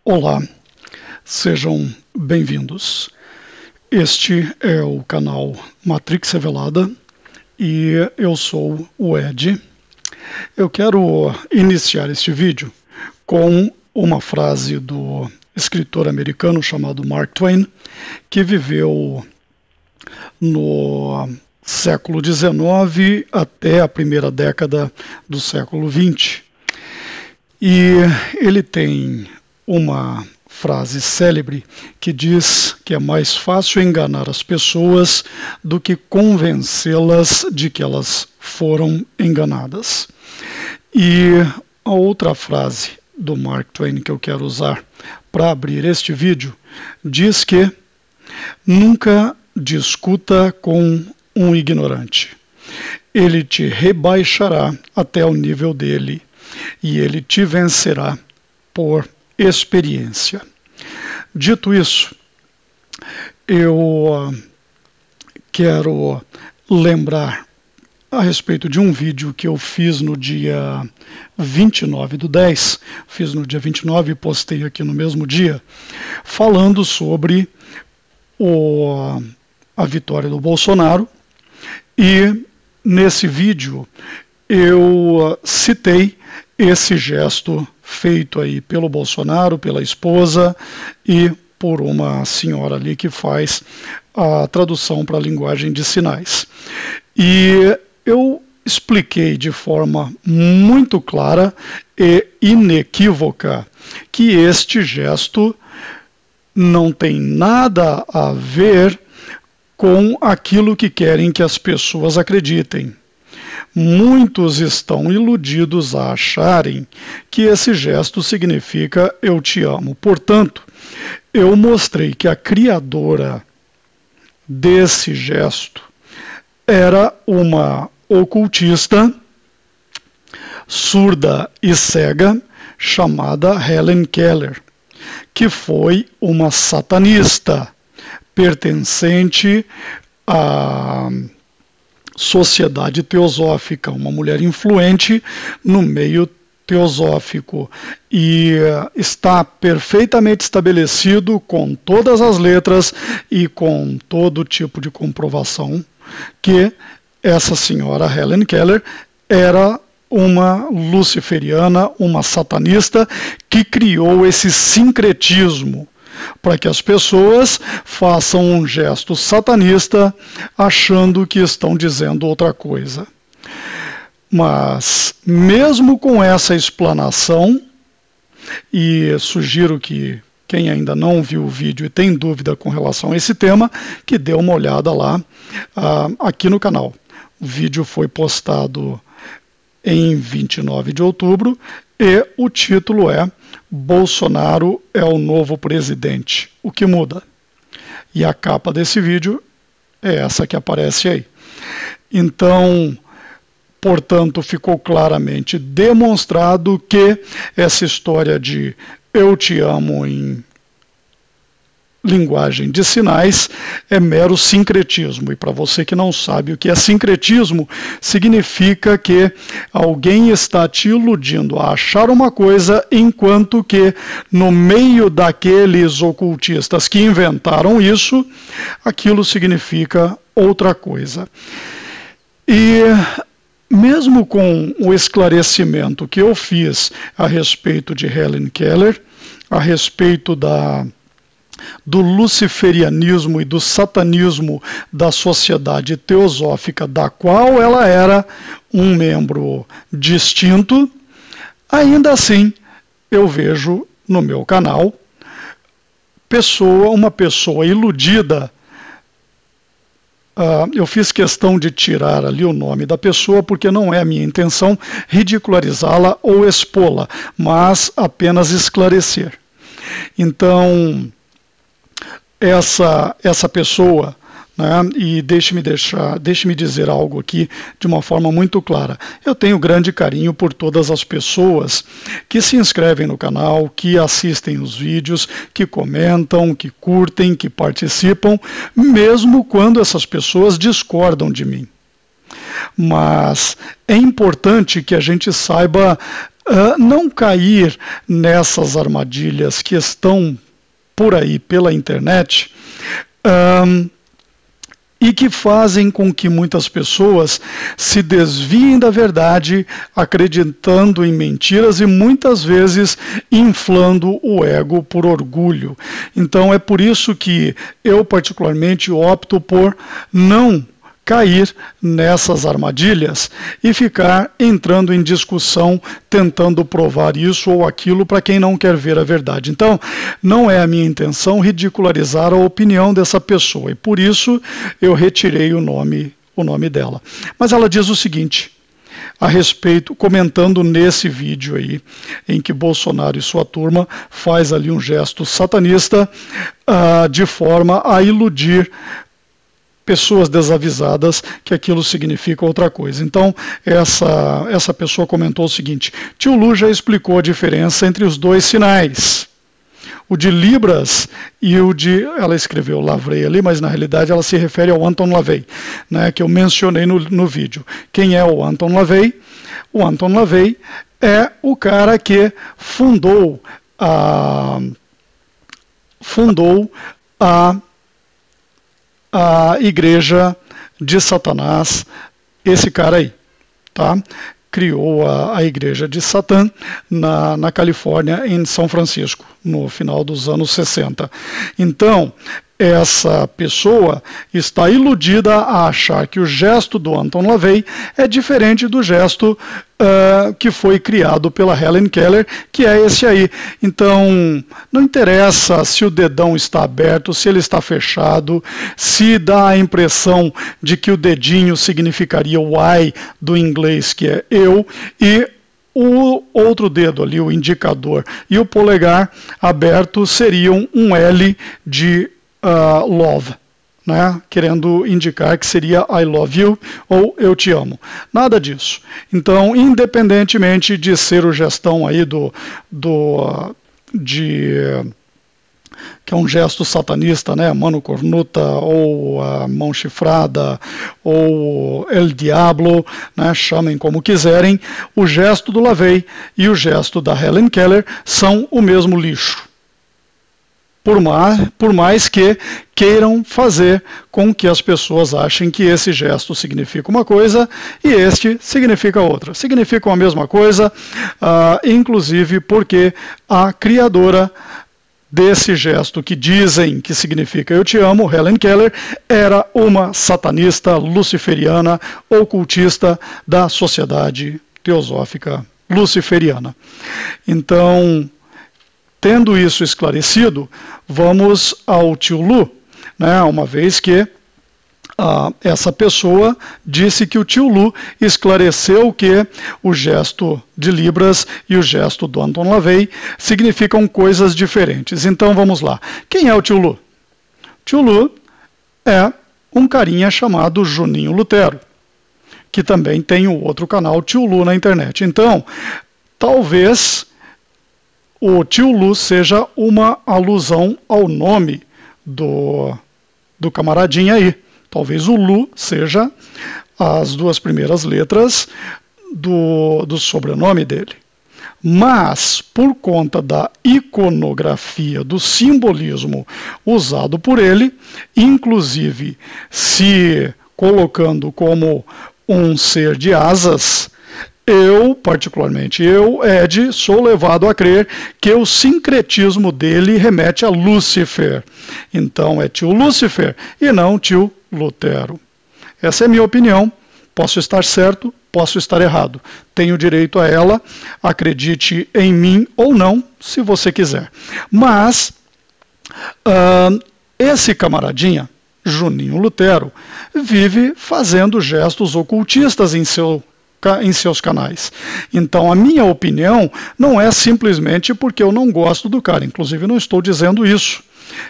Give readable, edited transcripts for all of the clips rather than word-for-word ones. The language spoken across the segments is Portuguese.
Olá, sejam bem-vindos. Este é o canal Matrix Revelada e eu sou o Ed. Eu quero iniciar este vídeo com uma frase do escritor americano chamado Mark Twain, que viveu no século XIX até a primeira década do século XX. E ele tem uma frase célebre que diz que é mais fácil enganar as pessoas do que convencê-las de que elas foram enganadas. E a outra frase do Mark Twain que eu quero usar para abrir este vídeo diz que nunca discuta com um ignorante. Ele te rebaixará até o nível dele e ele te vencerá por experiência. Dito isso, eu quero lembrar a respeito de um vídeo que eu fiz no dia 29/10, fiz no dia 29 e postei aqui no mesmo dia, falando sobre a vitória do Bolsonaro, e nesse vídeo eu citei esse gesto feito aí pelo Bolsonaro, pela esposa e por uma senhora ali que faz a tradução para a linguagem de sinais. E eu expliquei de forma muito clara e inequívoca que este gesto não tem nada a ver com aquilo que querem que as pessoas acreditem. Muitos estão iludidos a acharem que esse gesto significa eu te amo. Portanto, eu mostrei que a criadora desse gesto era uma ocultista surda e cega chamada Helen Keller, que foi uma satanista pertencente à Sociedade Teosófica, uma mulher influente no meio teosófico, e está perfeitamente estabelecido com todas as letras e com todo tipo de comprovação que essa senhora Helen Keller era uma luciferiana, uma satanista que criou esse sincretismo para que as pessoas façam um gesto satanista achando que estão dizendo outra coisa. Mas, mesmo com essa explanação, e sugiro que quem ainda não viu o vídeo e tem dúvida com relação a esse tema, que dê uma olhada lá aqui no canal. O vídeo foi postado em 29 de outubro e o título é Bolsonaro é o novo presidente, o que muda? E a capa desse vídeo é essa que aparece aí. Então, portanto, ficou claramente demonstrado que essa história de eu te amo em linguagem de sinais é mero sincretismo. E para você que não sabe o que é sincretismo, significa que alguém está te iludindo a achar uma coisa, enquanto que no meio daqueles ocultistas que inventaram isso, aquilo significa outra coisa. E mesmo com o esclarecimento que eu fiz a respeito de Helen Keller, a respeito do luciferianismo e do satanismo da Sociedade Teosófica, da qual ela era um membro distinto, ainda assim eu vejo no meu canal uma pessoa iludida. Eu fiz questão de tirar ali o nome da pessoa porque não é a minha intenção ridicularizá-la ou expô-la, mas apenas esclarecer. Então, essa pessoa, né, e deixe-me dizer algo aqui de uma forma muito clara. Eu tenho grande carinho por todas as pessoas que se inscrevem no canal, que assistem os vídeos, que comentam, que curtem, que participam, mesmo quando essas pessoas discordam de mim. Mas é importante que a gente saiba não cair nessas armadilhas que estão por aí pela internet, e que fazem com que muitas pessoas se desviem da verdade, acreditando em mentiras e muitas vezes inflando o ego por orgulho. Então é por isso que eu particularmente opto por não cair nessas armadilhas e ficar entrando em discussão, tentando provar isso ou aquilo para quem não quer ver a verdade. Então, não é a minha intenção ridicularizar a opinião dessa pessoa, e por isso eu retirei o nome dela. Mas ela diz o seguinte a respeito, comentando nesse vídeo aí, em que Bolsonaro e sua turma faz ali um gesto satanista de forma a iludir pessoas desavisadas que aquilo significa outra coisa. Então, essa pessoa comentou o seguinte: tio Lu já explicou a diferença entre os dois sinais, o de Libras e o de... Ela escreveu Lavey ali, mas na realidade ela se refere ao Anton Lavey, né, que eu mencionei no vídeo. Quem é o Anton Lavey? O Anton Lavey é o cara que fundou a Igreja de Satanás, esse cara aí, tá? Criou a Igreja de Satã na Califórnia, em São Francisco, no final dos anos 60. Então, essa pessoa está iludida a achar que o gesto do Anton Lavey é diferente do gesto que foi criado pela Helen Keller, que é esse aí. Então, não interessa se o dedão está aberto, se ele está fechado, se dá a impressão de que o dedinho significaria o I do inglês, que é eu, e o outro dedo ali, o indicador, e o polegar aberto seriam um L de love, né? Querendo indicar que seria I love you ou eu te amo. Nada disso. Então, independentemente de ser o gestão aí que é um gesto satanista, né? Mano cornuta, ou a mão chifrada, ou El Diablo, né? Chamem como quiserem, o gesto do Lavey e o gesto da Helen Keller são o mesmo lixo. Por mais que queiram fazer com que as pessoas achem que esse gesto significa uma coisa e este significa outra. Significam a mesma coisa, inclusive porque a criadora desse gesto que dizem que significa eu te amo, Helen Keller, era uma satanista luciferiana, ocultista da Sociedade Teosófica Luciferiana. Então, tendo isso esclarecido, vamos ao tio Lu, né, uma vez que essa pessoa disse que o tio Lu esclareceu que o gesto de Libras e o gesto do Anton Lavey significam coisas diferentes. Então vamos lá. Quem é o tio Lu? Tio Lu é um carinha chamado Juninho Lutero, que também tem o outro canal Tio Lu na internet. Então, talvez o tio Lu seja uma alusão ao nome do camaradinha aí. Talvez o Lu seja as duas primeiras letras do sobrenome dele. Mas, por conta da iconografia, do simbolismo usado por ele, inclusive se colocando como um ser de asas, eu, particularmente eu, Ed, sou levado a crer que o sincretismo dele remete a Lúcifer. Então é tio Lúcifer e não tio Lutero. Essa é a minha opinião. Posso estar certo, posso estar errado. Tenho direito a ela, acredite em mim ou não, se você quiser. Mas, esse camaradinha, Juninho Lutero, vive fazendo gestos ocultistas em seus canais. Então a minha opinião não é simplesmente porque eu não gosto do cara, inclusive não estou dizendo isso.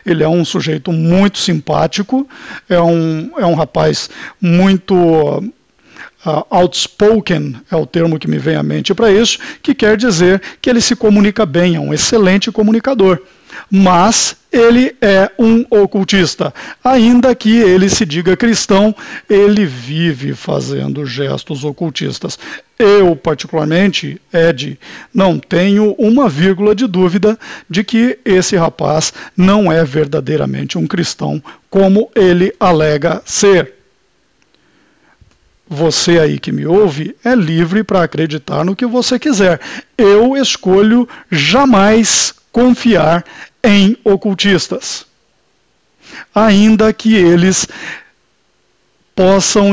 Ele é um sujeito muito simpático, é um rapaz muito outspoken, é o termo que me vem à mente para isso, que quer dizer que ele se comunica bem, é um excelente comunicador. mas ele é um ocultista. Ainda que ele se diga cristão, ele vive fazendo gestos ocultistas. Eu, particularmente, Ed, não tenho uma vírgula de dúvida de que esse rapaz não é verdadeiramente um cristão, como ele alega ser. Você aí que me ouve é livre para acreditar no que você quiser. Eu escolho jamais confiar em ocultistas, ainda que eles possam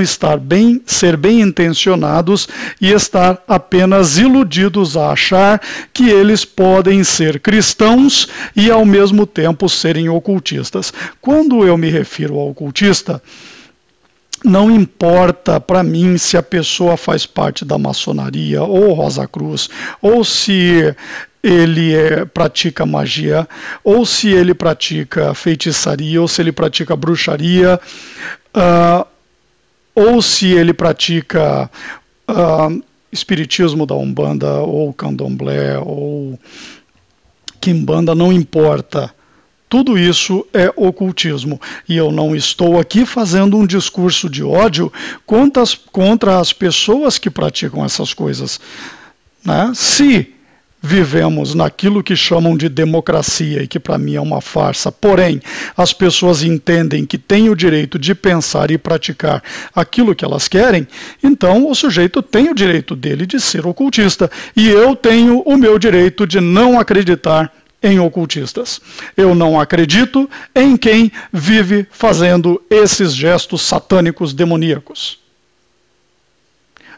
ser bem intencionados e estar apenas iludidos a achar que eles podem ser cristãos e ao mesmo tempo serem ocultistas. Quando eu me refiro ao ocultista, não importa para mim se a pessoa faz parte da maçonaria ou Rosa Cruz, ou se ele pratica magia, ou se ele pratica feitiçaria, ou se ele pratica bruxaria, ou se ele pratica espiritismo da Umbanda, ou Candomblé, ou Quimbanda, não importa. Tudo isso é ocultismo. E eu não estou aqui fazendo um discurso de ódio contra as pessoas que praticam essas coisas, né? Se vivemos naquilo que chamam de democracia e que para mim é uma farsa, porém as pessoas entendem que têm o direito de pensar e praticar aquilo que elas querem, então o sujeito tem o direito dele de ser ocultista. E eu tenho o meu direito de não acreditar em ocultistas. Eu não acredito em quem vive fazendo esses gestos satânicos demoníacos.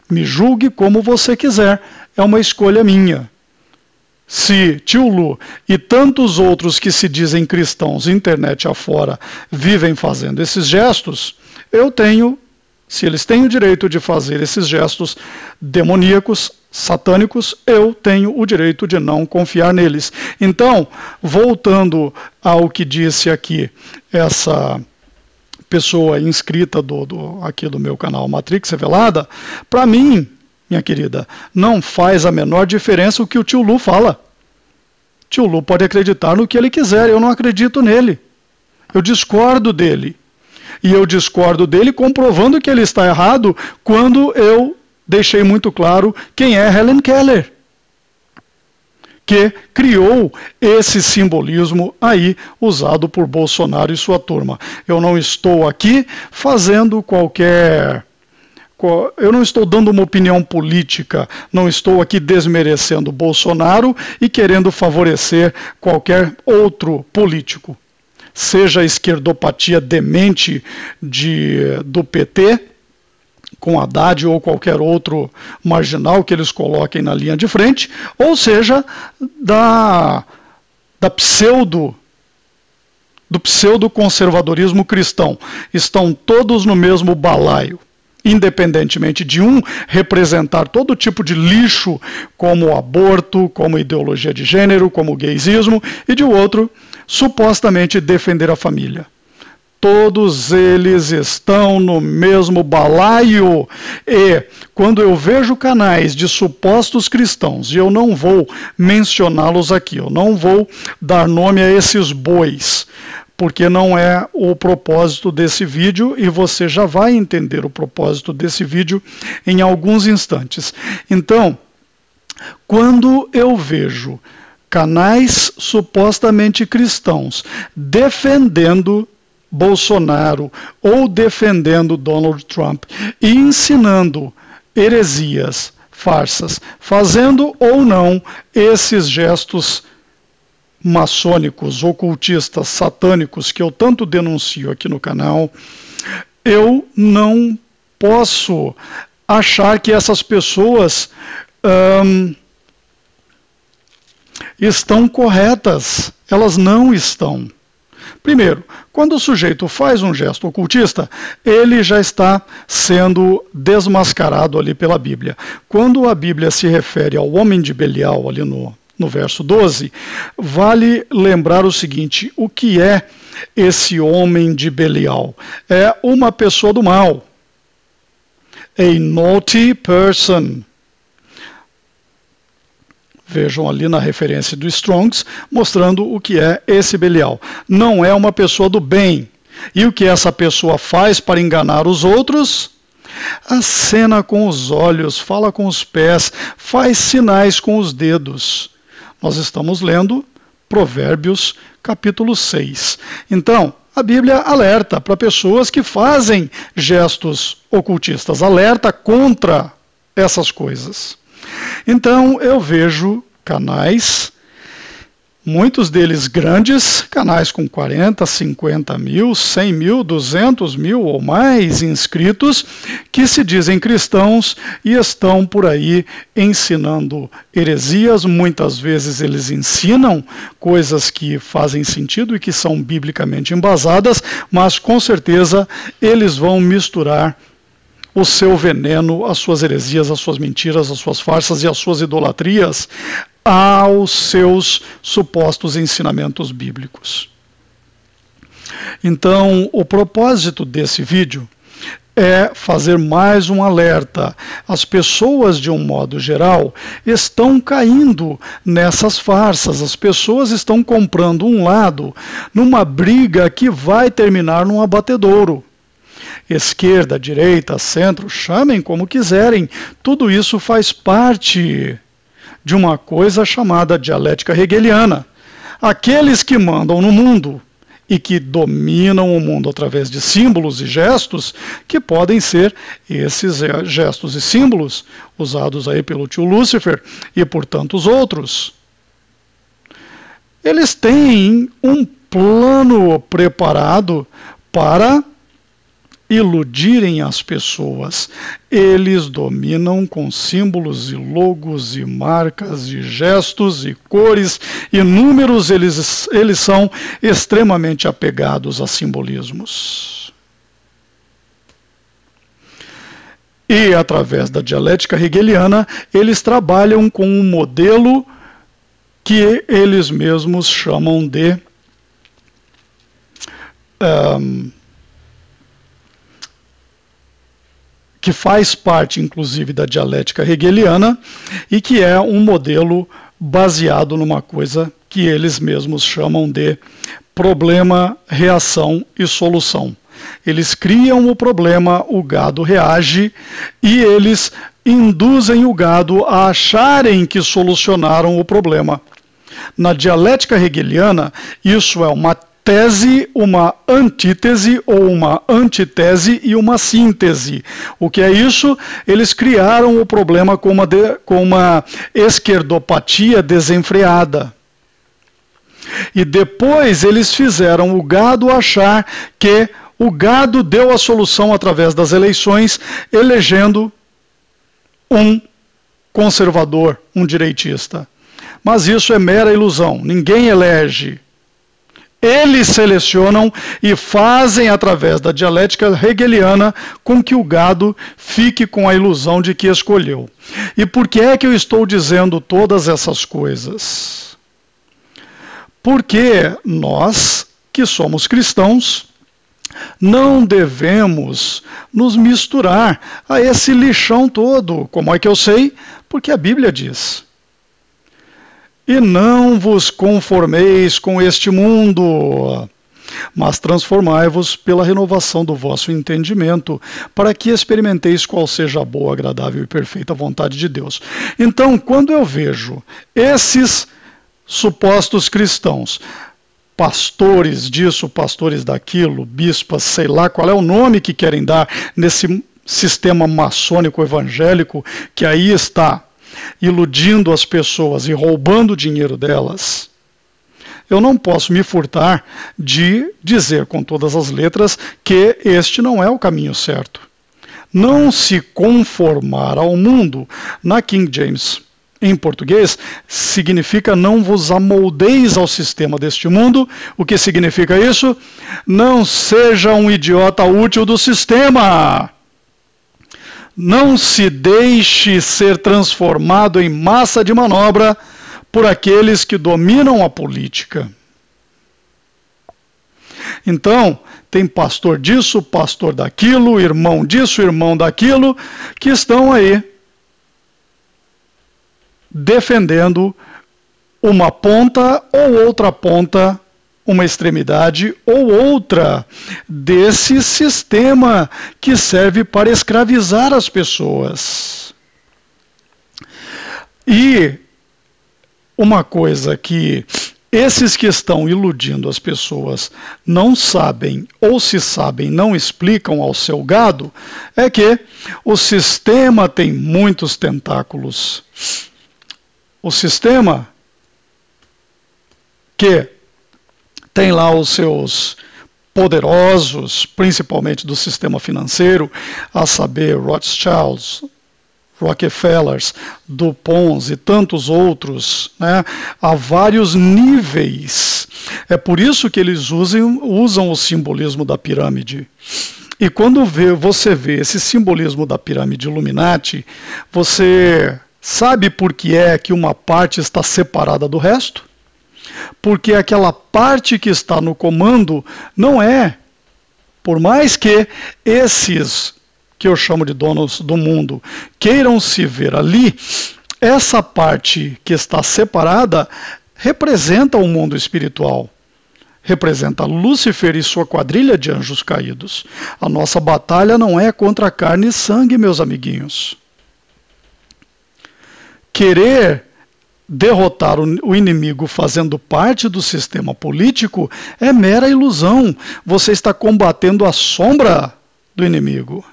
Me julgue como você quiser, é uma escolha minha. Se Tio Lu e tantos outros que se dizem cristãos, internet afora, vivem fazendo esses gestos, se eles têm o direito de fazer esses gestos demoníacos, satânicos, eu tenho o direito de não confiar neles. Então, voltando ao que disse aqui essa pessoa inscrita aqui do meu canal Matrix Revelada, para mim, minha querida, não faz a menor diferença o que o Tio Lu fala. Tio Lu pode acreditar no que ele quiser, eu não acredito nele. Eu discordo dele. E eu discordo dele comprovando que ele está errado quando eu deixei muito claro quem é Helen Keller, que criou esse simbolismo aí usado por Bolsonaro e sua turma. Eu não estou aqui fazendo eu não estou dando uma opinião política, não estou aqui desmerecendo Bolsonaro e querendo favorecer qualquer outro político. Seja a esquerdopatia demente do PT, com Haddad ou qualquer outro marginal que eles coloquem na linha de frente, ou seja, do pseudo-conservadorismo cristão. Estão todos no mesmo balaio, independentemente de um representar todo tipo de lixo, como aborto, como ideologia de gênero, como gaysismo, e de outro supostamente defender a família. Todos eles estão no mesmo balaio. E quando eu vejo canais de supostos cristãos, e eu não vou mencioná-los aqui, eu não vou dar nome a esses bois, porque não é o propósito desse vídeo, e você já vai entender o propósito desse vídeo em alguns instantes. Então, quando eu vejo canais supostamente cristãos defendendo Bolsonaro ou defendendo Donald Trump e ensinando heresias, farsas, fazendo ou não esses gestos maçônicos, ocultistas, satânicos que eu tanto denuncio aqui no canal, eu não posso achar que essas pessoas estão corretas. Elas não estão. Primeiro, quando o sujeito faz um gesto ocultista, ele já está sendo desmascarado ali pela Bíblia. Quando a Bíblia se refere ao homem de Belial, ali no verso 12, vale lembrar o seguinte: o que é esse homem de Belial? É uma pessoa do mal. A naughty person. Vejam ali na referência do Strongs, mostrando o que é esse Belial. Não é uma pessoa do bem. E o que essa pessoa faz para enganar os outros? Acena com os olhos, fala com os pés, faz sinais com os dedos. Nós estamos lendo Provérbios, capítulo 6. Então, a Bíblia alerta para pessoas que fazem gestos ocultistas, alerta contra essas coisas. Então, eu vejo canais, muitos deles grandes, canais com 40, 50 mil, 100 mil, 200 mil ou mais inscritos, que se dizem cristãos e estão por aí ensinando heresias. Muitas vezes eles ensinam coisas que fazem sentido e que são biblicamente embasadas, mas com certeza eles vão misturar o seu veneno, as suas heresias, as suas mentiras, as suas farsas e as suas idolatrias aos seus supostos ensinamentos bíblicos. Então, o propósito desse vídeo é fazer mais um alerta. As pessoas, de um modo geral, estão caindo nessas farsas. As pessoas estão comprando um lado numa briga que vai terminar num abatedouro. Esquerda, direita, centro, chamem como quiserem. Tudo isso faz parte de uma coisa chamada dialética hegeliana. Aqueles que mandam no mundo e que dominam o mundo através de símbolos e gestos, que podem ser esses gestos e símbolos usados aí pelo tio Lúcifer e por tantos outros. Eles têm um plano preparado para iludirem as pessoas. Eles dominam com símbolos e logos e marcas e gestos e cores e números. Eles são extremamente apegados a simbolismos. E através da dialética hegeliana, eles trabalham com um modelo que eles mesmos chamam de que faz parte, inclusive, da dialética hegeliana e que é um modelo baseado numa coisa que eles mesmos chamam de problema, reação e solução. Eles criam o problema, o gado reage e eles induzem o gado a acharem que solucionaram o problema. Na dialética hegeliana, isso é uma tese, uma antítese ou uma antitese e uma síntese. O que é isso? Eles criaram o problema com uma esquerdopatia desenfreada. E depois eles fizeram o gado achar que o gado deu a solução através das eleições, elegendo um conservador, um direitista. Mas isso é mera ilusão. Ninguém elege. Eles selecionam e fazem, através da dialética hegeliana, com que o gado fique com a ilusão de que escolheu. E por que é que eu estou dizendo todas essas coisas? Porque nós, que somos cristãos, não devemos nos misturar a esse lixão todo. Como é que eu sei? Porque a Bíblia diz: e não vos conformeis com este mundo, mas transformai-vos pela renovação do vosso entendimento, para que experimenteis qual seja a boa, agradável e perfeita vontade de Deus. Então, quando eu vejo esses supostos cristãos, pastores disso, pastores daquilo, bispas, sei lá qual é o nome que querem dar nesse sistema maçônico evangélico que aí está, iludindo as pessoas e roubando o dinheiro delas, eu não posso me furtar de dizer com todas as letras que este não é o caminho certo. Não se conformar ao mundo, na King James, em português, significa não vos amoldeis ao sistema deste mundo. O que significa isso? Não seja um idiota útil do sistema. Não se deixe ser transformado em massa de manobra por aqueles que dominam a política. Então, tem pastor disso, pastor daquilo, irmão disso, irmão daquilo, que estão aí defendendo uma ponta ou outra ponta, uma extremidade ou outra desse sistema que serve para escravizar as pessoas. E uma coisa que esses que estão iludindo as pessoas não sabem, ou se sabem, não explicam ao seu gado, é que o sistema tem muitos tentáculos. O sistema que tem lá os seus poderosos, principalmente do sistema financeiro, a saber, Rothschilds, Rockefellers, DuPont e tantos outros, né? Há vários níveis. É por isso que eles usam o simbolismo da pirâmide. E quando você vê esse simbolismo da pirâmide Illuminati, você sabe por que é que uma parte está separada do resto? Porque aquela parte que está no comando não é, por mais que esses que eu chamo de donos do mundo queiram se ver ali, essa parte que está separada representa o mundo espiritual. Representa Lúcifer e sua quadrilha de anjos caídos. A nossa batalha não é contra carne e sangue, meus amiguinhos. Querer derrotar o inimigo fazendo parte do sistema político é mera ilusão. Você está combatendo a sombra do inimigo,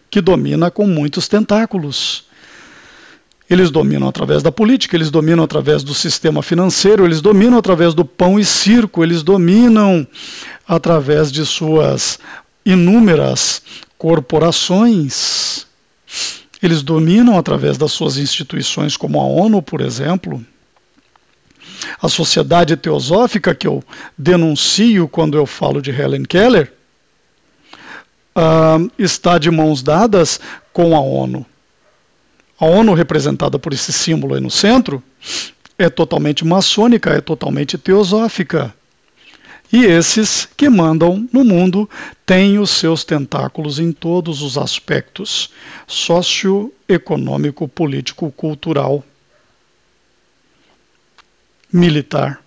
que domina com muitos tentáculos. Eles dominam através da política, eles dominam através do sistema financeiro, eles dominam através do pão e circo, eles dominam através de suas inúmeras corporações. Eles dominam através das suas instituições, como a ONU, por exemplo. A sociedade teosófica que eu denuncio quando eu falo de Helen Keller está de mãos dadas com a ONU. A ONU, representada por esse símbolo aí no centro, é totalmente maçônica, é totalmente teosófica. E esses que mandam no mundo têm os seus tentáculos em todos os aspectos socioeconômico, político, cultural, militar.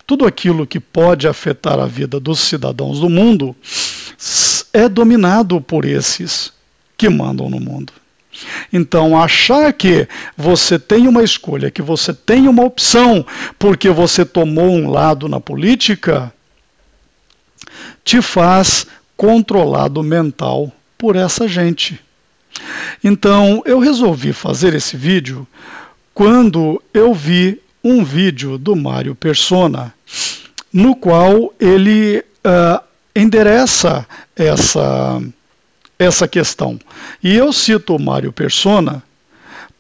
Tudo aquilo que pode afetar a vida dos cidadãos do mundo é dominado por esses que mandam no mundo. Então, achar que você tem uma escolha, que você tem uma opção, porque você tomou um lado na política, te faz controlado mental por essa gente. Então, eu resolvi fazer esse vídeo quando eu vi um vídeo do Mário Persona, no qual ele endereça essa questão. E eu cito o Mário Persona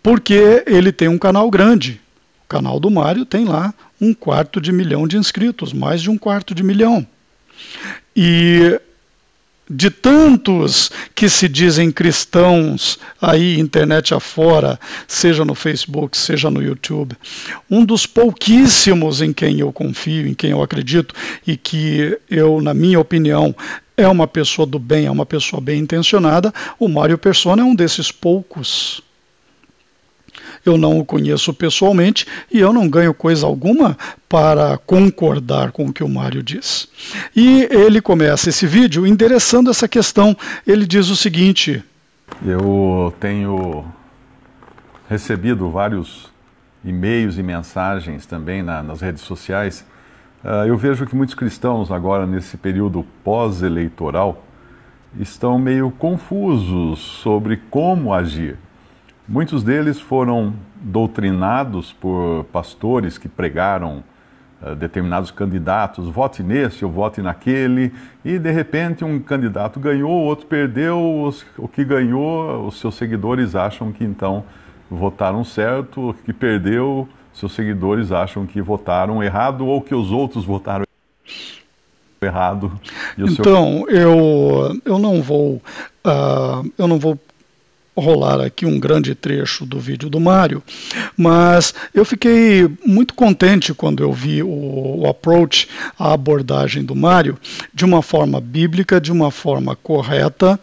porque ele tem um canal grande. O canal do Mário tem lá 1/4 de milhão de inscritos, mais de 1/4 de milhão. E de tantos que se dizem cristãos aí, internet afora, seja no Facebook, seja no YouTube, um dos pouquíssimos em quem eu confio, em quem eu acredito, e que eu, na minha opinião, é uma pessoa do bem, é uma pessoa bem intencionada, o Mário Persona é um desses poucos. Eu não o conheço pessoalmente e eu não ganho coisa alguma para concordar com o que o Mário diz. E ele começa esse vídeo endereçando essa questão. Ele diz o seguinte: eu tenho recebido vários e-mails e mensagens também nas redes sociais. Eu vejo que muitos cristãos agora, nesse período pós-eleitoral, estão meio confusos sobre como agir. Muitos deles foram doutrinados por pastores que pregaram determinados candidatos, vote nesse ou vote naquele, e de repente um candidato ganhou, o outro perdeu, o que ganhou, os seus seguidores acham que então votaram certo, o que perdeu, seus seguidores acham que votaram errado ou que os outros votaram errado. E então, eu não vou rolar aqui um grande trecho do vídeo do Mário, mas eu fiquei muito contente quando eu vi o approach, a abordagem do Mário, de uma forma bíblica, de uma forma correta,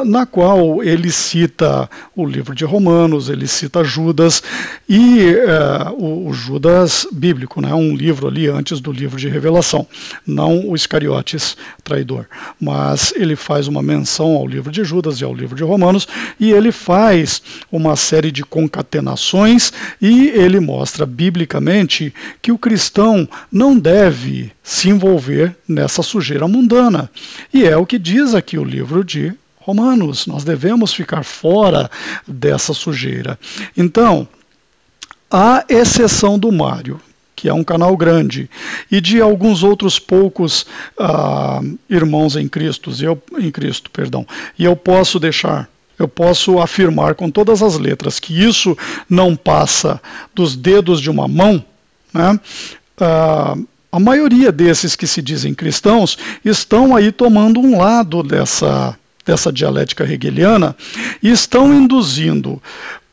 na qual ele cita o livro de Romanos, ele cita Judas, e o Judas bíblico, né, um livro ali antes do livro de Revelação, não o Iscariotes traidor, mas ele faz uma menção ao livro de Judas e ao livro de Romanos, e ele faz uma série de concatenações e ele mostra biblicamente que o cristão não deve se envolver nessa sujeira mundana. E é o que diz aqui o livro de Romanos. Nós devemos ficar fora dessa sujeira. Então, à exceção do Mário, que é um canal grande, e de alguns outros poucos irmãos em Cristo, e eu posso afirmar com todas as letras que isso não passa dos dedos de uma mão, né? A maioria desses que se dizem cristãos estão aí tomando um lado dessa dialética hegeliana e estão induzindo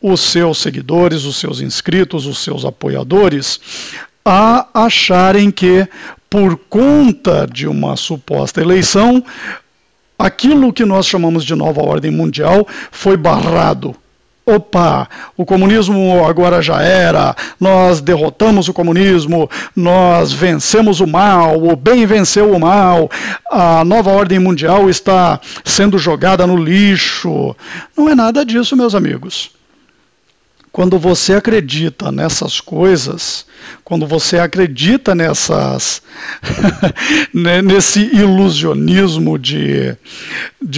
os seus seguidores, os seus inscritos, os seus apoiadores a acharem que, por conta de uma suposta eleição, aquilo que nós chamamos de nova ordem mundial foi barrado. Opa, o comunismo agora já era, nós derrotamos o comunismo, nós vencemos o mal, o bem venceu o mal, a nova ordem mundial está sendo jogada no lixo. Não é nada disso, meus amigos. Quando você acredita nessas coisas, quando você acredita nesse ilusionismo de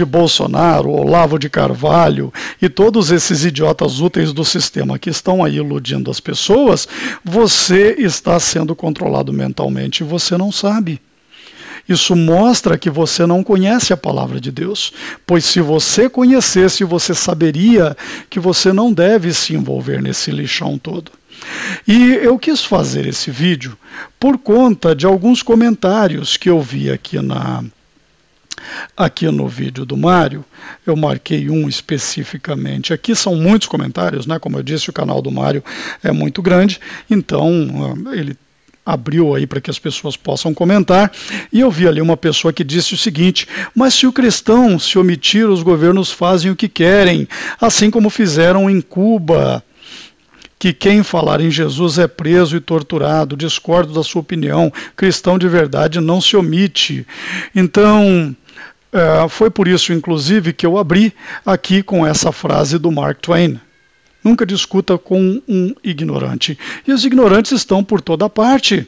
Bolsonaro, Olavo de Carvalho e todos esses idiotas úteis do sistema que estão aí iludindo as pessoas, você está sendo controlado mentalmente e você não sabe. Isso mostra que você não conhece a palavra de Deus, pois se você conhecesse, você saberia que você não deve se envolver nesse lixão todo. E eu quis fazer esse vídeo por conta de alguns comentários que eu vi aqui no vídeo do Mário. Eu marquei um especificamente. Aqui são muitos comentários, né? Como eu disse, o canal do Mário é muito grande, então ele abriu aí para que as pessoas possam comentar, e eu vi ali uma pessoa que disse o seguinte: mas se o cristão se omitir, os governos fazem o que querem, assim como fizeram em Cuba, que quem falar em Jesus é preso e torturado. Discordo da sua opinião, cristão de verdade não se omite. Então, foi por isso, inclusive, que eu abri aqui com essa frase do Mark Twain: nunca discuta com um ignorante. E os ignorantes estão por toda parte.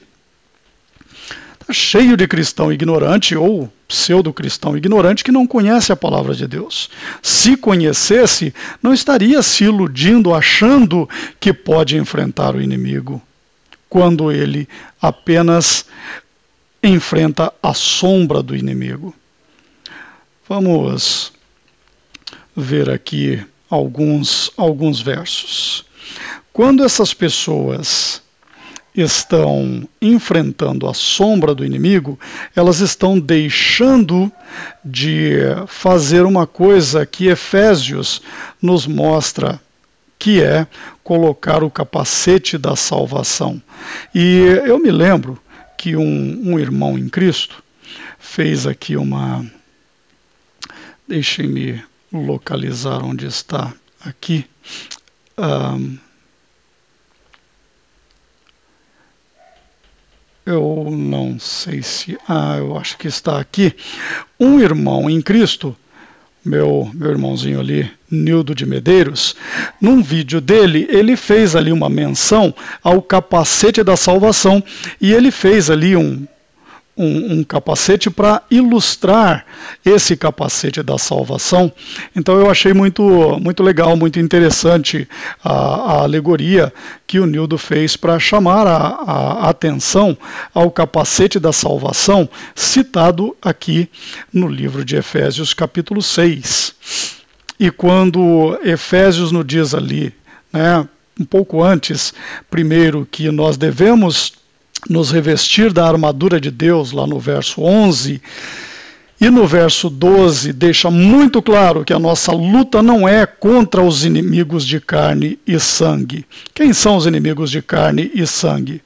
Está cheio de cristão ignorante ou pseudo-cristão ignorante que não conhece a palavra de Deus. Se conhecesse, não estaria se iludindo, achando que pode enfrentar o inimigo, quando ele apenas enfrenta a sombra do inimigo. Vamos ver aqui alguns versos. Quando essas pessoas estão enfrentando a sombra do inimigo, elas estão deixando de fazer uma coisa que Efésios nos mostra, que é colocar o capacete da salvação. E eu me lembro que um irmão em Cristo fez aqui uma... Deixem-me localizar onde está aqui. Eu não sei se... eu acho que está aqui. Um irmão em Cristo, meu irmãozinho ali, Nildo de Medeiros, num vídeo dele, ele fez ali uma menção ao capacete da salvação, e ele fez ali um capacete para ilustrar esse capacete da salvação. Então eu achei muito legal, muito interessante a alegoria que o Nildo fez para chamar a atenção ao capacete da salvação, citado aqui no livro de Efésios, capítulo 6. E quando Efésios nos diz ali, né, um pouco antes, primeiro, que nós devemos nos revestir da armadura de Deus, lá no verso 11, E no verso 12 deixa muito claro que a nossa luta não é contra os inimigos de carne e sangue. Quem são os inimigos de carne e sangue?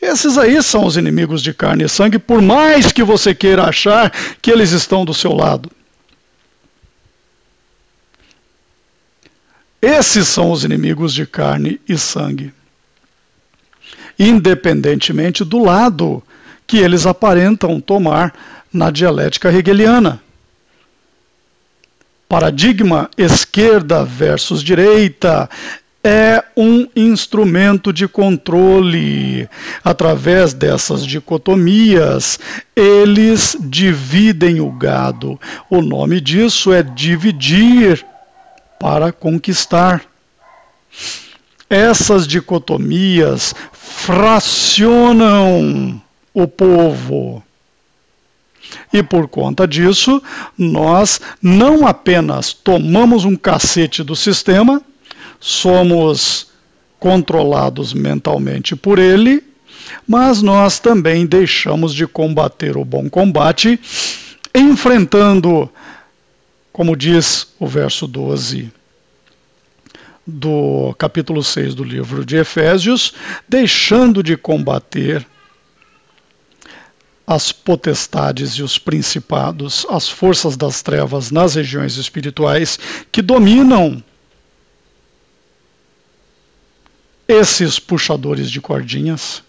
Esses aí são os inimigos de carne e sangue, por mais que você queira achar que eles estão do seu lado. Esses são os inimigos de carne e sangue. Independentemente do lado que eles aparentam tomar na dialética hegeliana. Paradigma esquerda versus direita é um instrumento de controle. Através dessas dicotomias, eles dividem o gado. O nome disso é dividir para conquistar. Essas dicotomias fracionam o povo. E por conta disso, nós não apenas tomamos um cacete do sistema, somos controlados mentalmente por ele, mas nós também deixamos de combater o bom combate, enfrentando, como diz o verso 12 do capítulo 6 do livro de Efésios, deixando de combater as potestades e os principados, as forças das trevas nas regiões espirituais que dominam esses puxadores de cordinhas.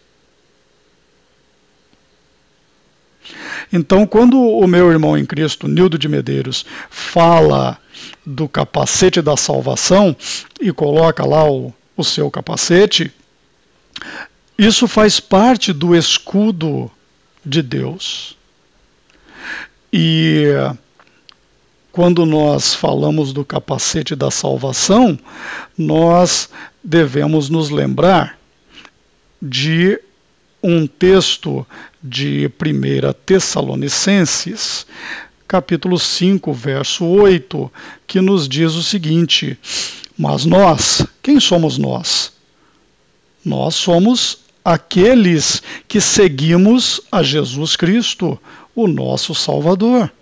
Então, quando o meu irmão em Cristo, Nildo de Medeiros, fala do capacete da salvação e coloca lá o seu capacete, isso faz parte do escudo de Deus. E quando nós falamos do capacete da salvação, nós devemos nos lembrar de um texto de 1 Tessalonicenses, capítulo 5, verso 8, que nos diz o seguinte: mas nós, quem somos nós? Nós somos aqueles que seguimos a Jesus Cristo, o nosso Salvador,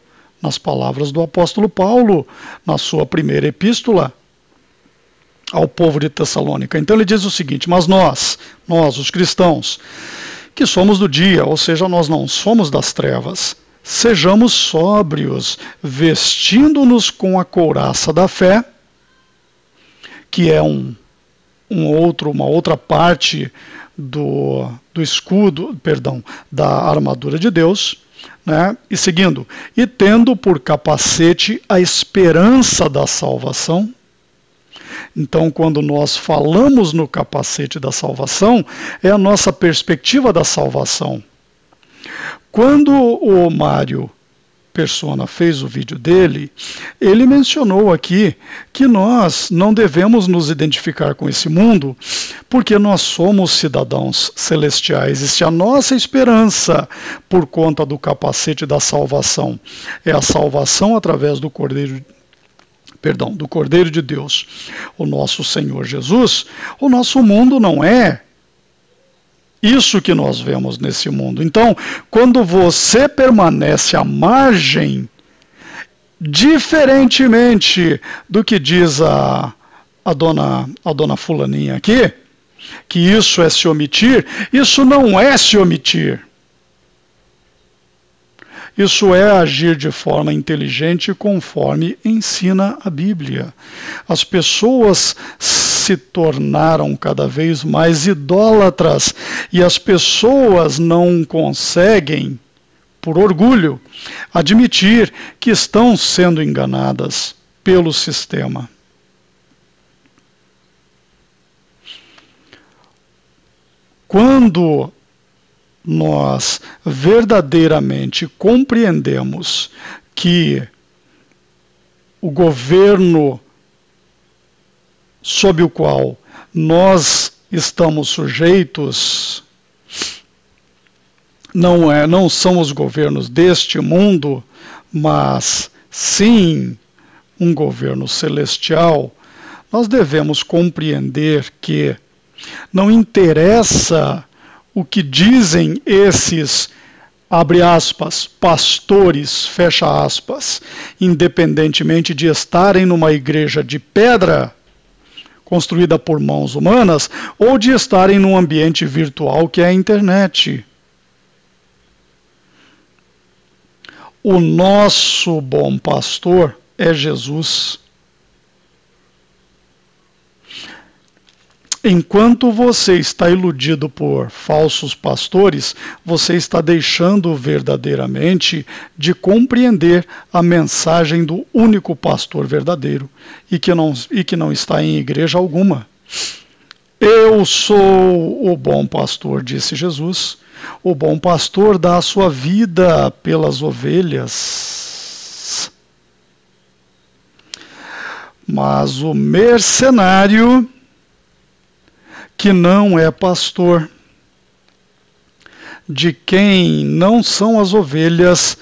nas palavras do apóstolo Paulo, na sua primeira epístola ao povo de Tessalônica. Então ele diz o seguinte: mas nós, os cristãos, que somos do dia, ou seja, nós não somos das trevas, sejamos sóbrios, vestindo-nos com a couraça da fé, que é uma outra parte do escudo, da armadura de Deus, né? E seguindo, e tendo por capacete a esperança da salvação. Então, quando nós falamos no capacete da salvação, é a nossa perspectiva da salvação. Quando o Mário Persona fez o vídeo dele, ele mencionou aqui que nós não devemos nos identificar com esse mundo, porque nós somos cidadãos celestiais. E se a nossa esperança, por conta do capacete da salvação, é a salvação através do Cordeiro de Deus, o nosso Senhor Jesus, o nosso mundo não é isso que nós vemos nesse mundo. Então, quando você permanece à margem, diferentemente do que diz a dona fulaninha aqui, que isso é se omitir, isso não é se omitir. Isso é agir de forma inteligente conforme ensina a Bíblia. As pessoas se tornaram cada vez mais idólatras e as pessoas não conseguem, por orgulho, admitir que estão sendo enganadas pelo sistema. Quando nós verdadeiramente compreendemos que o governo sob o qual nós estamos sujeitos não são os governos deste mundo, mas sim um governo celestial, nós devemos compreender que não interessa o que dizem esses abre aspas, pastores, fecha aspas, independentemente de estarem numa igreja de pedra, construída por mãos humanas, ou de estarem num ambiente virtual que é a internet. O nosso bom pastor é Jesus. Enquanto você está iludido por falsos pastores, você está deixando verdadeiramente de compreender a mensagem do único pastor verdadeiro e que não está em igreja alguma. Eu sou o bom pastor, disse Jesus. O bom pastor dá a sua vida pelas ovelhas. Mas o mercenário, que não é pastor, de quem não são as ovelhas,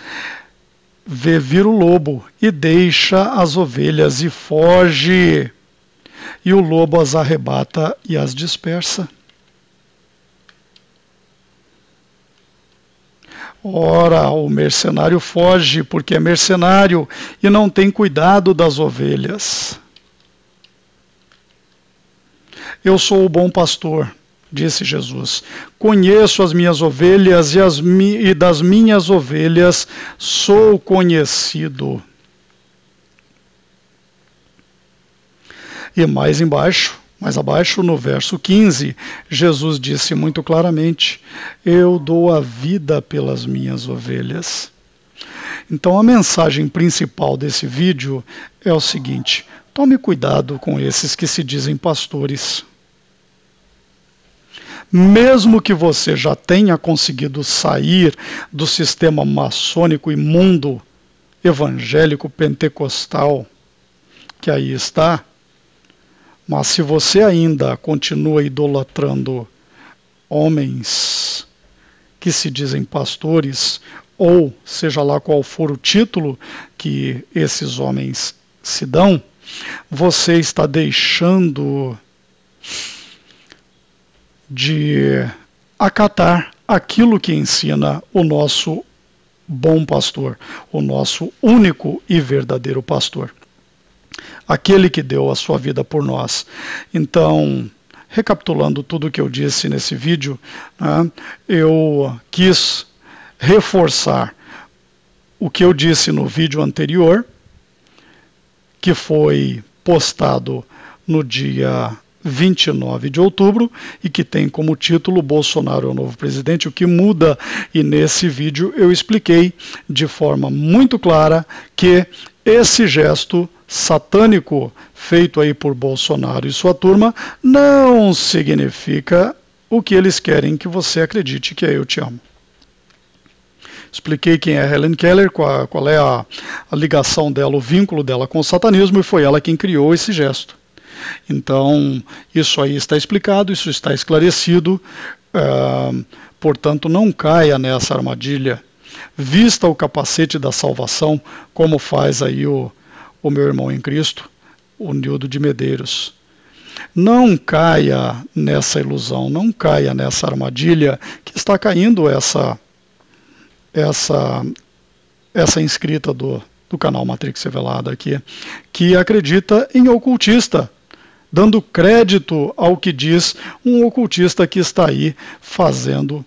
vê vir o lobo e deixa as ovelhas e foge, e o lobo as arrebata e as dispersa. Ora, o mercenário foge porque é mercenário e não tem cuidado das ovelhas. Eu sou o bom pastor, disse Jesus. Conheço as minhas ovelhas e das minhas ovelhas sou conhecido. E mais abaixo, no verso 15, Jesus disse muito claramente: eu dou a vida pelas minhas ovelhas. Então a mensagem principal desse vídeo é o seguinte: tome cuidado com esses que se dizem pastores. Mesmo que você já tenha conseguido sair do sistema maçônico imundo, evangélico, pentecostal, que aí está, mas se você ainda continua idolatrando homens que se dizem pastores, ou seja lá qual for o título que esses homens se dão, você está deixando de acatar aquilo que ensina o nosso bom pastor, o nosso único e verdadeiro pastor, aquele que deu a sua vida por nós. Então, recapitulando tudo o que eu disse nesse vídeo, né, eu quis reforçar o que eu disse no vídeo anterior, que foi postado no dia 29 de outubro e que tem como título Bolsonaro é o novo presidente, o que muda, e nesse vídeo eu expliquei de forma muito clara que esse gesto satânico feito aí por Bolsonaro e sua turma não significa o que eles querem que você acredite, que é eu te amo. Expliquei quem é Helen Keller, qual é a ligação dela, o vínculo dela com o satanismo, e foi ela quem criou esse gesto. Então, isso aí está explicado, isso está esclarecido, portanto, não caia nessa armadilha. Vista o capacete da salvação, como faz aí o meu irmão em Cristo, o Nildo de Medeiros. Não caia nessa ilusão, não caia nessa armadilha que está caindo essa inscrita do canal Matrix Revelada aqui, que acredita em ocultista, dando crédito ao que diz um ocultista que está aí fazendo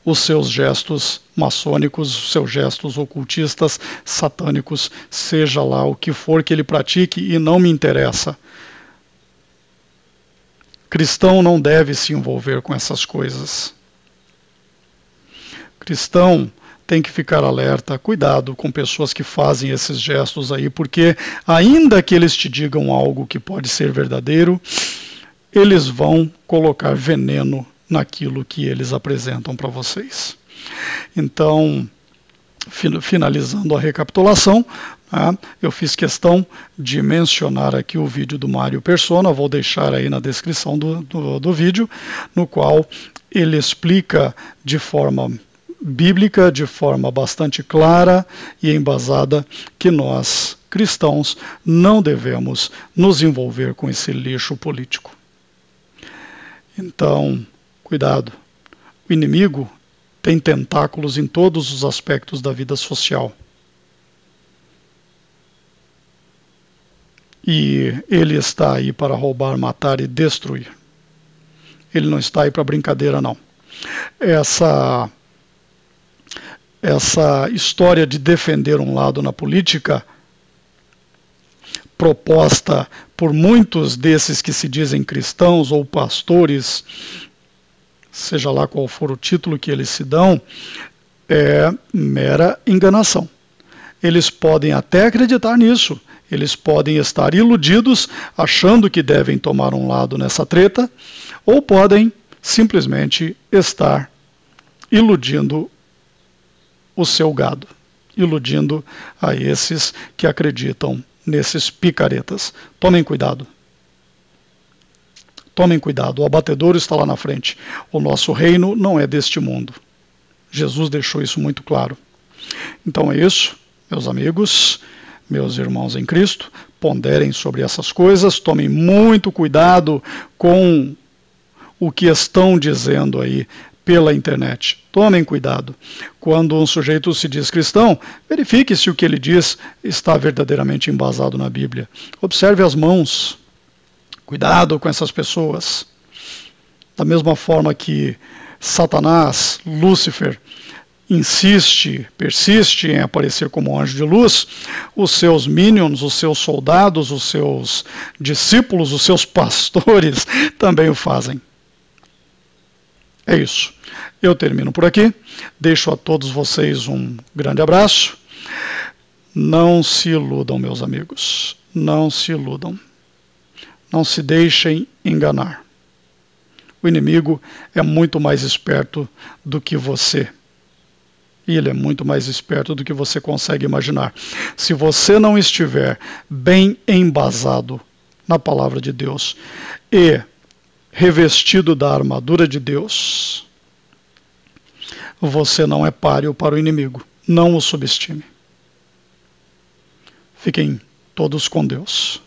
os seus gestos maçônicos, os seus gestos ocultistas, satânicos, seja lá o que for que ele pratique, e não me interessa. Cristão não deve se envolver com essas coisas. Cristão tem que ficar alerta, cuidado com pessoas que fazem esses gestos aí, porque ainda que eles te digam algo que pode ser verdadeiro, eles vão colocar veneno naquilo que eles apresentam para vocês. Então, finalizando a recapitulação, eu fiz questão de mencionar aqui o vídeo do Mário Persona, vou deixar aí na descrição do vídeo, no qual ele explica de forma bíblica, de forma bastante clara e embasada, que nós, cristãos, não devemos nos envolver com esse lixo político. Então, cuidado. O inimigo tem tentáculos em todos os aspectos da vida social. E ele está aí para roubar, matar e destruir. Ele não está aí para brincadeira, não. Essa história de defender um lado na política, proposta por muitos desses que se dizem cristãos ou pastores, seja lá qual for o título que eles se dão, é mera enganação. Eles podem até acreditar nisso, eles podem estar iludidos, achando que devem tomar um lado nessa treta, ou podem simplesmente estar iludindo o seu gado, iludindo a esses que acreditam nesses picaretas. Tomem cuidado. Tomem cuidado, o abatedouro está lá na frente. O nosso reino não é deste mundo. Jesus deixou isso muito claro. Então é isso, meus amigos, meus irmãos em Cristo, ponderem sobre essas coisas, tomem muito cuidado com o que estão dizendo aí pela internet. Tomem cuidado. Quando um sujeito se diz cristão, verifique se o que ele diz está verdadeiramente embasado na Bíblia. Observe as mãos. Cuidado com essas pessoas. Da mesma forma que Satanás, Lúcifer, persiste em aparecer como anjo de luz, os seus minions, os seus soldados, os seus discípulos, os seus pastores também o fazem. É isso. Eu termino por aqui. Deixo a todos vocês um grande abraço. Não se iludam, meus amigos. Não se iludam. Não se deixem enganar. O inimigo é muito mais esperto do que você. E ele é muito mais esperto do que você consegue imaginar. Se você não estiver bem embasado na palavra de Deus e revestido da armadura de Deus, você não é páreo para o inimigo. Não o subestime. Fiquem todos com Deus.